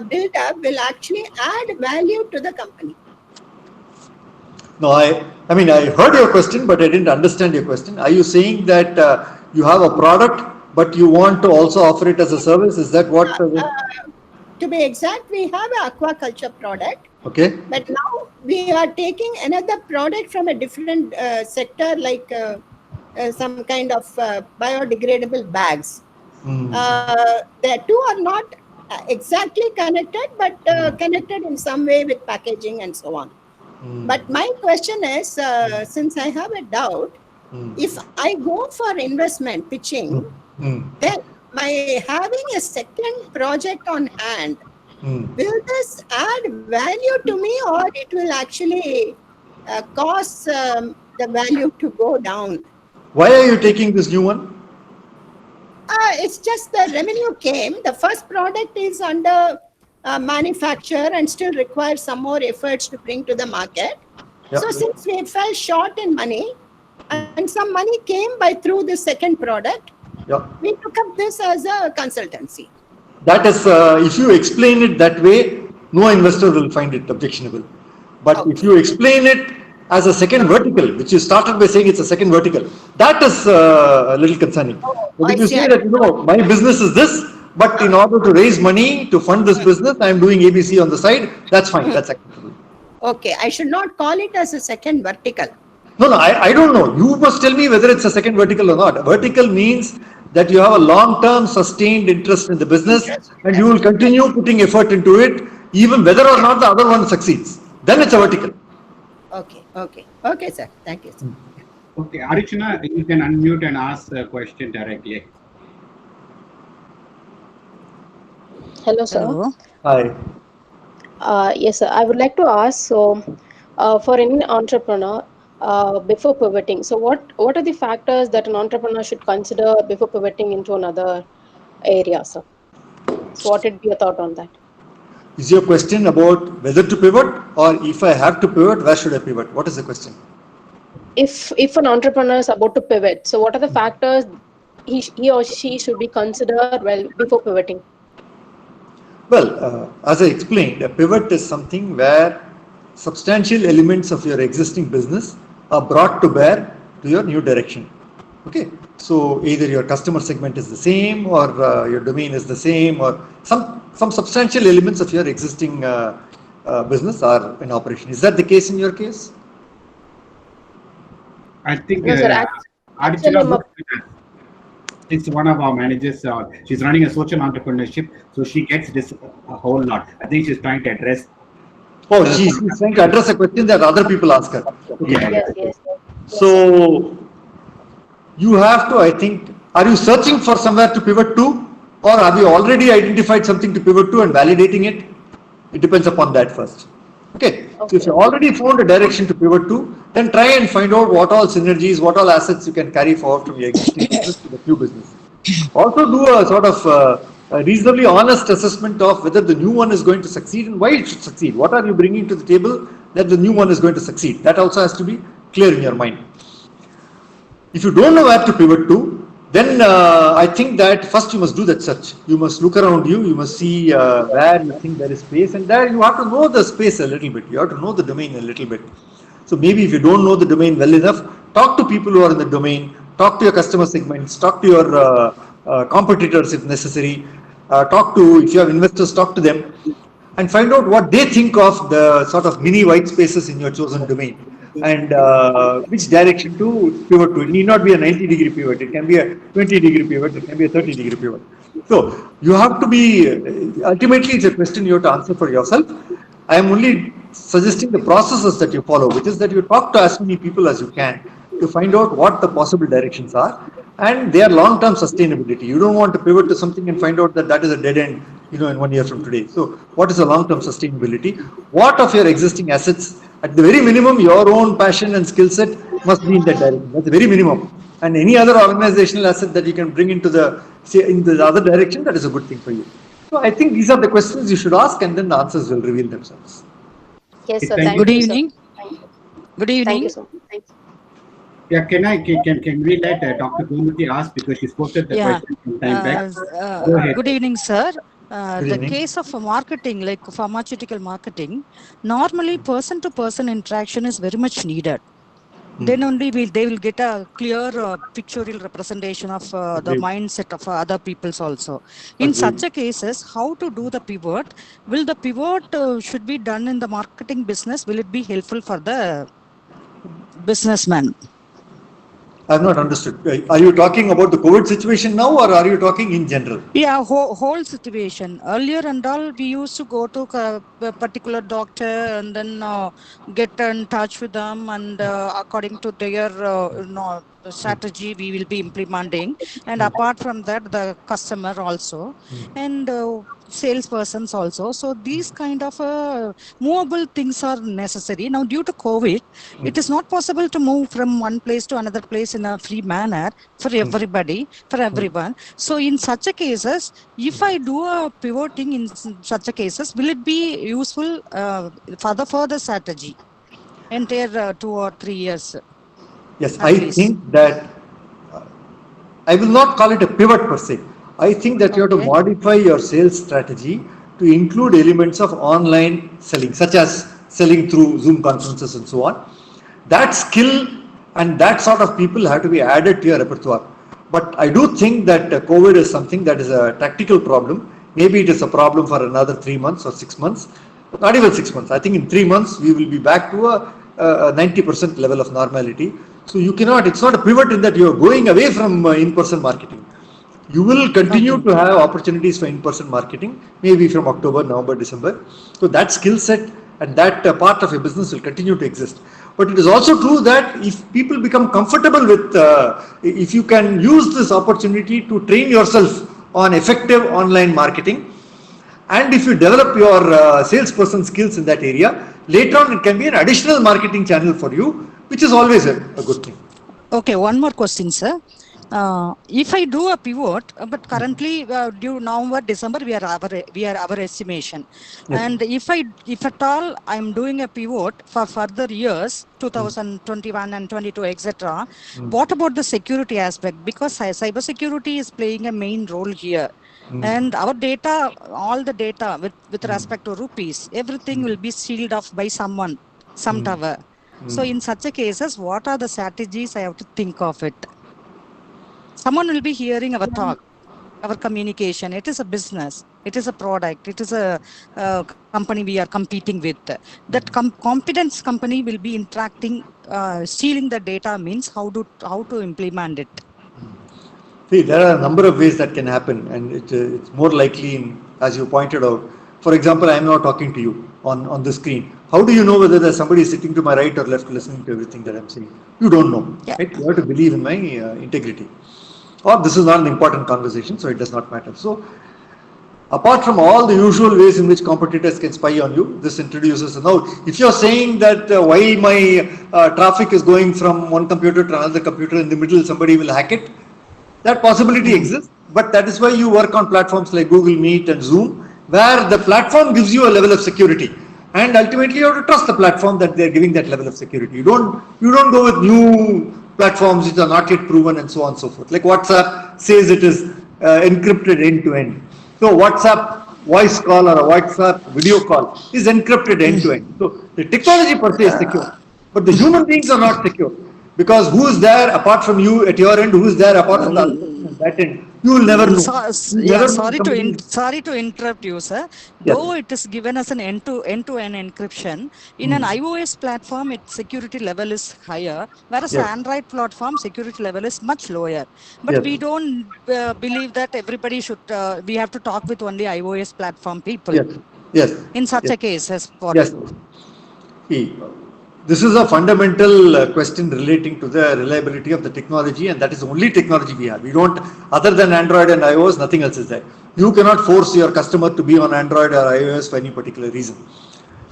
build-up will actually add value to the company? No, I heard your question, but I didn't understand your question. Are you saying that you have a product, but you want to also offer it as a service? Is that what? To be exact, we have an aquaculture product. Okay. But now we are taking another product from a different sector, like some kind of biodegradable bags. The two are not exactly connected, but connected in some way with packaging and so on. But my question is, since I have a doubt, if I go for investment pitching, then by having a second project on hand, will this add value to me, or it will actually cause the value to go down? Why are you taking this new one? It's just the revenue came. The first product is under manufacture and still requires some more efforts to bring to the market. Yep. So since we fell short in money and some money came through the second product, we took up this as a consultancy. That is, if you explain it that way, no investor will find it objectionable. But if you explain it as a second vertical, which you started by saying it's a second vertical, that is a little concerning. But if you say that, my business is this, but in order to raise money to fund this business, I am doing ABC on the side, that's fine, that's acceptable. Okay, I should not call it as a second vertical. No, I don't know. You must tell me whether it's a second vertical or not. A vertical means that you have a long-term sustained interest in the business and you will continue putting effort into it, even whether or not the other one succeeds. Then it's a vertical. Okay, sir. Thank you, sir. Okay, Arichana, you can unmute and ask the question directly. Hello, sir. Hello. Hi. Yes, sir. I would like to ask, so for any entrepreneur, before pivoting, so what are the factors that an entrepreneur should consider before pivoting into another area, sir? So what would be your thought on that? Is your question about whether to pivot, or if I have to pivot, where should I pivot? What is the question? If an entrepreneur is about to pivot, so what are the factors he or she should be considered before pivoting? Well, as I explained, a pivot is something where substantial elements of your existing business are brought to bear to your new direction. Okay, so either your customer segment is the same, or your domain is the same, or some substantial elements of your existing business are in operation. Is that the case in your case? I think No, sir. Aditya works with us. It's one of our managers. She's running a social entrepreneurship, so she gets this a whole lot. I think she's trying to address. Oh, she's trying to address a question that other people ask her. Okay. Yeah. Yes. So you have to, I think, are you searching for somewhere to pivot to, or have you already identified something to pivot to and validating it? It depends upon that first. Okay. So if you already found a direction to pivot to, then try and find out what all synergies, what all assets you can carry forward from your existing business to the new business. Also do a sort of a reasonably honest assessment of whether the new one is going to succeed and why it should succeed. What are you bringing to the table that the new one is going to succeed? That also has to be clear in your mind. If you don't know where to pivot to, then I think that first you must do that search. You must look around you, you must see where you think there is space, and there you have to know the space a little bit. You have to know the domain a little bit. So maybe if you don't know the domain well enough, talk to people who are in the domain, talk to your customer segments, talk to your competitors if necessary, if you have investors, talk to them and find out what they think of the sort of mini white spaces in your chosen domain and which direction to pivot to. It need not be a 90-degree pivot, it can be a 20-degree pivot, it can be a 30-degree pivot. So you have to be, ultimately it's a question you have to answer for yourself. I am only suggesting the processes that you follow, which is that you talk to as many people as you can to find out what the possible directions are and their long-term sustainability. You don't want to pivot to something and find out that that is a dead end, in 1 year from today. So what is the long-term sustainability? What of your existing assets, at the very minimum, your own passion and skill set must be in that direction. That's the very minimum. And any other organizational asset that you can bring into the other direction, that is a good thing for you. So I think these are the questions you should ask, and then the answers will reveal themselves. Yes, sir. Thank Thank Good you, evening. sir. Good Thank you, evening. sir. Thank you. Yeah, can we let Dr. Gomati ask, because she posted the Yeah. question some time back. Go ahead. Good evening, sir. Good The evening. case of marketing, like pharmaceutical marketing, normally person-to-person interaction is very much needed. Then only they will get a clear pictorial representation of the mindset of other people's also. In such a cases, how to do the pivot? Will the pivot should be done in the marketing business? Will it be helpful for the businessman? I've not understood. Are you talking about the COVID situation now, or are you talking in general? Yeah, whole situation. Earlier and all, we used to go to a particular doctor and then get in touch with them, and according to their strategy, we will be implementing. And apart from that, the customer also, and salespersons also. So these kind of movable things are necessary. Now, due to COVID, it is not possible to move from one place to another place in a free manner for everybody, for everyone. So in such a cases, if I do a pivoting in such a cases, will it be useful for the further strategy, entire 2 or 3 years? Yes, I think that I will not call it a pivot per se. I think that you have to modify your sales strategy to include elements of online selling, such as selling through Zoom conferences and so on. That skill and that sort of people have to be added to your repertoire. But I do think that COVID is something that is a tactical problem. Maybe it is a problem for another 3 months or 6 months, not even 6 months. I think in 3 months we will be back to a 90% level of normality. So you cannot, it's not a pivot in that you are going away from in-person marketing. You will continue to have opportunities for in-person marketing, maybe from October, November, December. So that skill set and that part of your business will continue to exist. But it is also true that if people become comfortable with, if you can use this opportunity to train yourself on effective online marketing, and if you develop your salesperson skills in that area, later on it can be an additional marketing channel for you, which is always a good thing. Okay, one more question, sir. If I do a pivot, but currently due November, December, we are our estimation. Yes. And if at all I'm doing a pivot for further years, 2021 and 22, etc. What about the security aspect? Because cyber security is playing a main role here. And our data, all the data with respect to rupees, everything will be sealed off by someone, some tower. So in such a cases, what are the strategies I have to think of it? Someone will be hearing our talk, our communication. It is a business. It is a product. It is a company we are competing with. That competence company will be interacting, stealing the data means how to implement it. See, there are a number of ways that can happen, and it's more likely, as you pointed out. For example, I am now talking to you on the screen. How do you know whether there's somebody sitting to my right or left listening to everything that I'm saying? You don't know, right? You have to believe in my integrity. Or this is not an important conversation, so it does not matter. So, apart from all the usual ways in which competitors can spy on you, this introduces. Now, if you're saying that while my traffic is going from one computer to another computer, in the middle somebody will hack it, that possibility exists. But that is why you work on platforms like Google Meet and Zoom, where the platform gives you a level of security, and ultimately you have to trust the platform that they're giving that level of security. You don't go with new platforms which are not yet proven and so on and so forth. Like WhatsApp says it is encrypted end to end. So WhatsApp voice call or a WhatsApp video call is encrypted end to end. So the technology per se is secure, but the human beings are not secure, because who is there apart from you at your end, who is there apart from that end, you will never know. Sorry to interrupt you, sir. Though it is given as an end-to-end encryption, in an iOS platform, its security level is higher, whereas Android platform security level is much lower. But we don't believe that everybody should. We have to talk with only iOS platform people. In such a case, as this is a fundamental question relating to the reliability of the technology, and that is the only technology we have. We don't, other than Android and iOS, nothing else is there. You cannot force your customer to be on Android or iOS for any particular reason.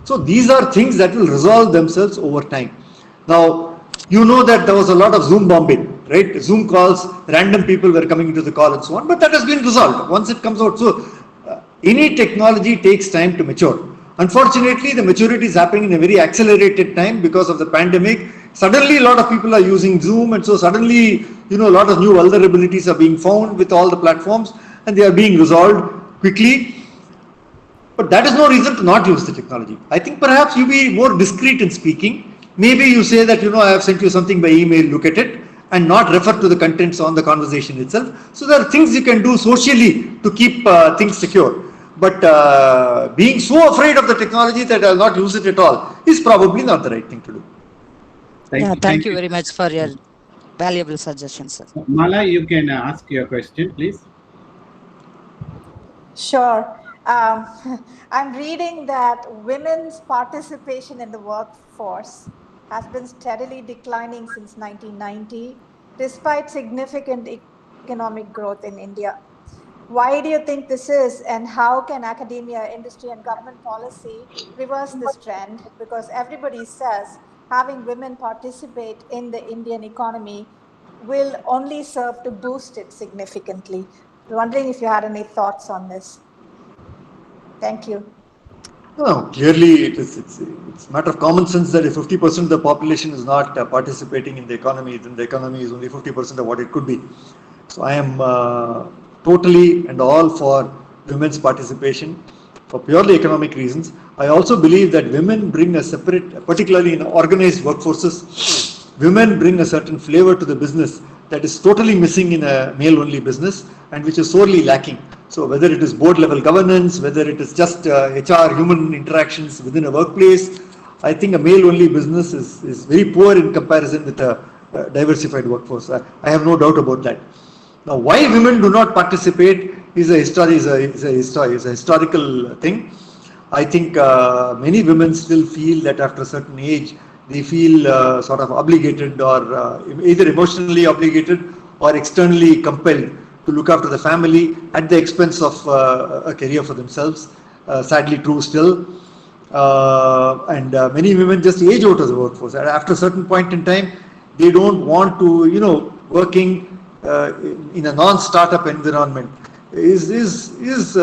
So these are things that will resolve themselves over time. Now, you know that there was a lot of Zoom bombing, right? Zoom calls, random people were coming into the call and so on, but that has been resolved once it comes out. So any technology takes time to mature. Unfortunately, the maturity is happening in a very accelerated time because of the pandemic. Suddenly, a lot of people are using Zoom, and so suddenly, a lot of new vulnerabilities are being found with all the platforms, and they are being resolved quickly. But that is no reason to not use the technology. I think perhaps you be more discreet in speaking. Maybe you say that, I have sent you something by email, look at it, and not refer to the contents on the conversation itself. So there are things you can do socially to keep things secure. But being so afraid of the technology that I'll not use it at all is probably not the right thing to do. Thank you very much for your valuable suggestions, sir. Mala, you can ask your question, please. Sure. I'm reading that women's participation in the workforce has been steadily declining since 1990, despite significant economic growth in India. Why do you think this is, and how can academia, industry, and government policy reverse this trend? Because everybody says having women participate in the Indian economy will only serve to boost it significantly. Wondering if you had any thoughts on this. Thank you. No, clearly it's a matter of common sense that if 50% of the population is not participating in the economy, then the economy is only 50% of what it could be. So I am totally and all for women's participation for purely economic reasons. I also believe that women bring a separate, particularly in organized workforces, women bring a certain flavor to the business that is totally missing in a male-only business and which is sorely lacking. So whether it is board level governance, whether it is just HR, human interactions within a workplace, I think a male-only business is very poor in comparison with a diversified workforce. I have no doubt about that. Now, why women do not participate is a historical thing. I think many women still feel that after a certain age, they feel sort of obligated or either emotionally obligated or externally compelled to look after the family at the expense of a career for themselves. Sadly true still. And many women just age out of the workforce. After a certain point in time, they don't want to, working in a non-startup environment is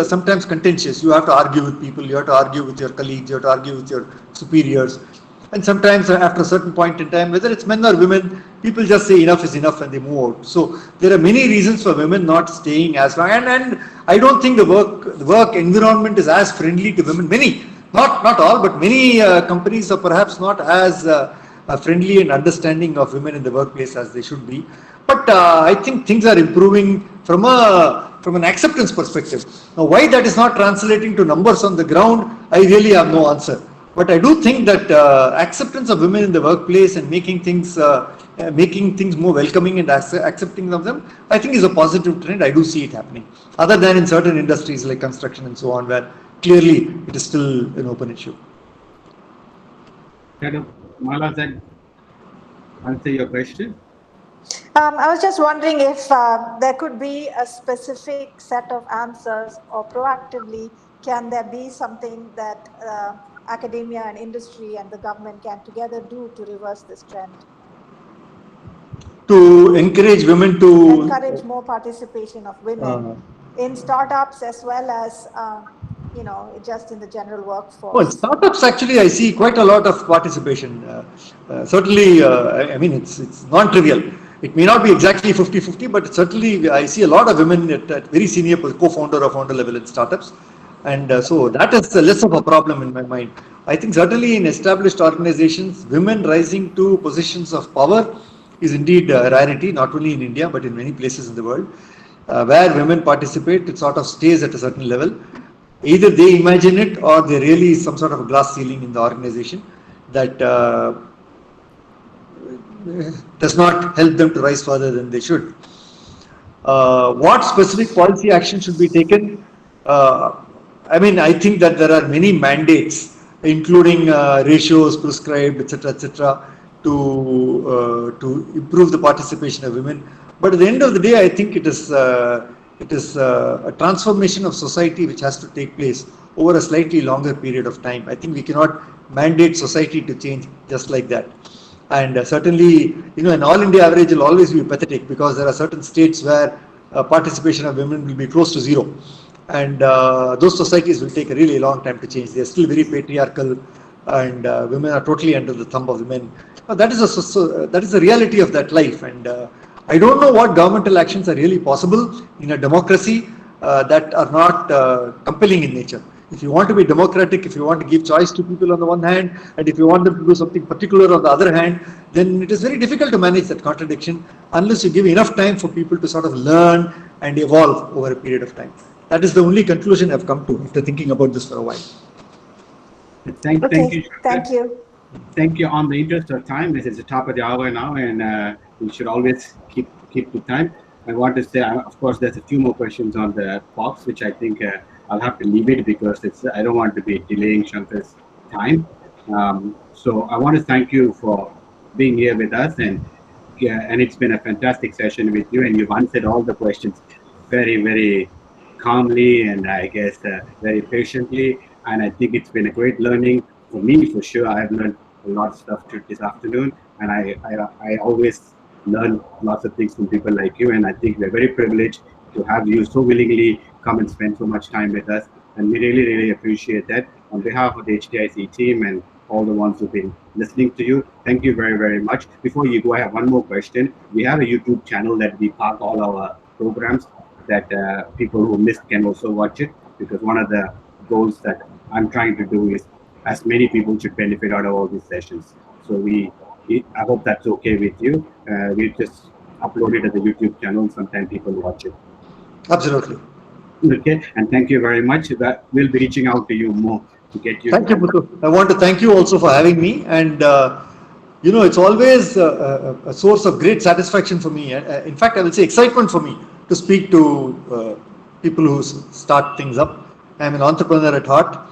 sometimes contentious. You have to argue with people, you have to argue with your colleagues, you have to argue with your superiors. And sometimes after a certain point in time, whether it's men or women, people just say enough is enough and they move out. So there are many reasons for women not staying as long. And I don't think the work environment is as friendly to women. Many, not all, but many companies are perhaps not as friendly and understanding of women in the workplace as they should be. But I think things are improving from an acceptance perspective. Now, why that is not translating to numbers on the ground, I really have no answer. But I do think that acceptance of women in the workplace and making things more welcoming and accepting of them, I think is a positive trend. I do see it happening. Other than in certain industries like construction and so on, where clearly it is still an open issue. Mala, does that answer your question? I was just wondering if there could be a specific set of answers, or proactively, can there be something that academia and industry and the government can together do to reverse this trend? To encourage women to... Encourage more participation of women in startups as well as, just in the general workforce. Well, startups actually, I see quite a lot of participation. Certainly, I mean, it's non-trivial. It may not be exactly 50-50, but certainly I see a lot of women at very senior co-founder or founder level in startups. And so that is less of a problem in my mind. I think certainly in established organizations, women rising to positions of power is indeed a rarity, not only in India, but in many places in the world. Where women participate, it sort of stays at a certain level. Either they imagine it or there really is some sort of a glass ceiling in the organization that does not help them to rise further than they should. What specific policy action should be taken? I mean, I think that there are many mandates, including ratios prescribed, etc., to improve the participation of women. But at the end of the day, I think it is a transformation of society which has to take place over a slightly longer period of time. I think we cannot mandate society to change just like that. And certainly, an all India average will always be pathetic, because there are certain states where participation of women will be close to zero. And those societies will take a really long time to change. They are still very patriarchal, and women are totally under the thumb of the men. That is the reality of that life. And I don't know what governmental actions are really possible in a democracy that are not compelling in nature. If you want to be democratic, if you want to give choice to people on the one hand, and if you want them to do something particular on the other hand, then it is very difficult to manage that contradiction unless you give enough time for people to sort of learn and evolve over a period of time. That is the only conclusion I've come to after thinking about this for a while. Thank you. Thank you. Thank you. On the interest of time, this is the top of the hour now, and we should always keep the time. I want to say, of course, there's a few more questions on the box, which I think I'll have to leave it because I don't want to be delaying Shankar's time. So I want to thank you for being here with us, and it's been a fantastic session with you, and you've answered all the questions very, very calmly, and I guess very patiently. And I think it's been a great learning for me, for sure. I've learned a lot of stuff this afternoon, and I always learn lots of things from people like you, and I think we're very privileged to have you so willingly come and spend so much time with us, and we really, really appreciate that. On behalf of the HTIC team and all the ones who've been listening to you, thank you very, very much. Before you go, I have one more question. We have a YouTube channel that we park all our programs, that people who missed can also watch it, because one of the goals that I'm trying to do is as many people should benefit out of all these sessions. So I hope that's okay with you. We just upload it at the YouTube channel. Sometimes people watch it. Absolutely. Okay, and thank you very much. That we'll be reaching out to you more to get you. Thank you, Muthu. I want to thank you also for having me, and it's always a source of great satisfaction for me. In fact, I will say excitement for me to speak to people who start things up. I am an entrepreneur at heart.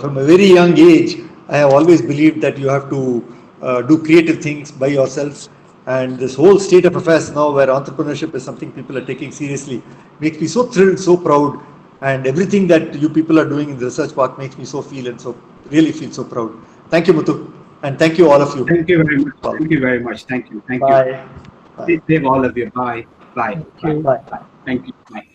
From a very young age, I have always believed that you have to do creative things by yourself. And this whole state of affairs now, where entrepreneurship is something people are taking seriously, makes me so thrilled, so proud. And everything that you people are doing in the Research Park makes me so really feel so proud. Thank you, Muthu. And thank you, all of you. Thank you very much. Thank you very much. Thank you. Thank Bye. you. Bye. Save all of you. Bye. Bye. Bye. Thank you. Bye.